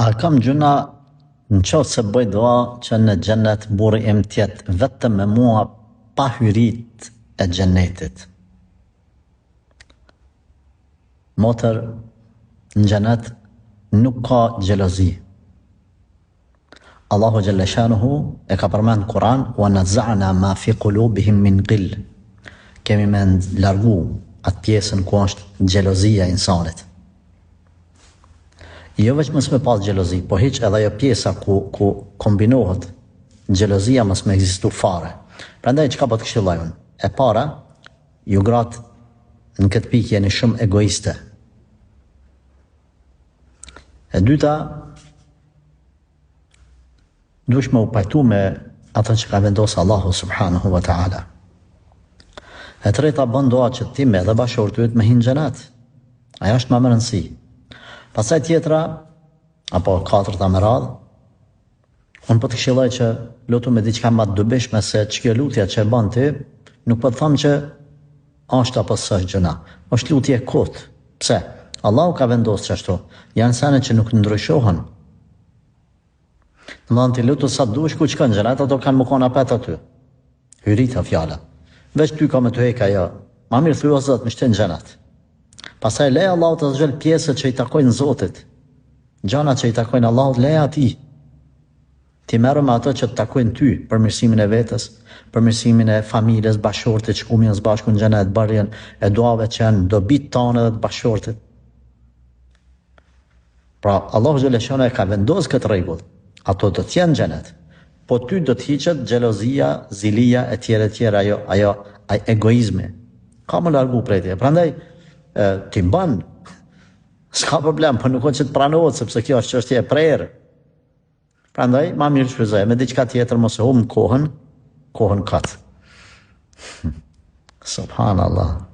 A kam gjuna në qoftë se bëj dua që në xhennet burri im tjetë vetëm me mua pa hyrit e xhennetit. Motër, në xhennet nuk ka xhelozi. Allahu Jalla Shanuhu e ka përmend në Kur'an wa naza'na ma fi qulubihim min qill. Kemi me largu atë pjesën ku është xhelozia e insanit. Jo veç mos me pas xhelozi, po hiç edhe ajo pjesa ku kombinohet xhelozia mos me ekzistu fare. Prandaj çka po të këshilloj unë? E para, ju gratë në këtë pikë jeni shumë egoiste. E dyta, dush me u pajtu me atë që ka vendosur Allahu subhanahu wa ta'ala. E treta, bën dua që ti me dhe bashortë yt me hinë xhenet. Ajo është më e rëndësi. Pastaj tjetra, apo katërta me radhë, unë po të këshilloj që lutu me diçka më të dobishme se ç'kjo lutja që e bën ti, nuk po të them që është apo s'është gjëna. Është lutje kot. Pse? Allahu ka vendosur çashtu. Janë sene që nuk ndryshohen. Domethënë ti lutu sa dush ku shkon xhenet, ato kanë më kon apet aty. Hyrita fjala. Veç ty ka me të hek ajo. Ma mirë thuaj o Zot, më shtin xhenet. Pastaj leja Allahu të zgjel pjesët që i takojnë Zotit. Gjana që i takojnë Allahut leja atij. Ti merr me ato që të takojnë ty, përmirësimin e vetes, përmirësimin e familjes, bashortit që kumien së bashku në xhenet, bërjen e duave që janë dobit tonë dhe të bashortit. Pra Allahu xhaleshana e ka vendosur këtë rregull. Ato do të jenë xhenet. Po ty do të hiqet xhelozia, zilia e tjera ajo egoizmi. Ka më largu prej te. Prandaj ti mban, s'ka problem, po nuk që të pranohet, sepse kjo është çështje e prerë. Prandaj, ma mirë shfryzoj, me diçka tjetër mos e humb kohën kat. Subhanallah.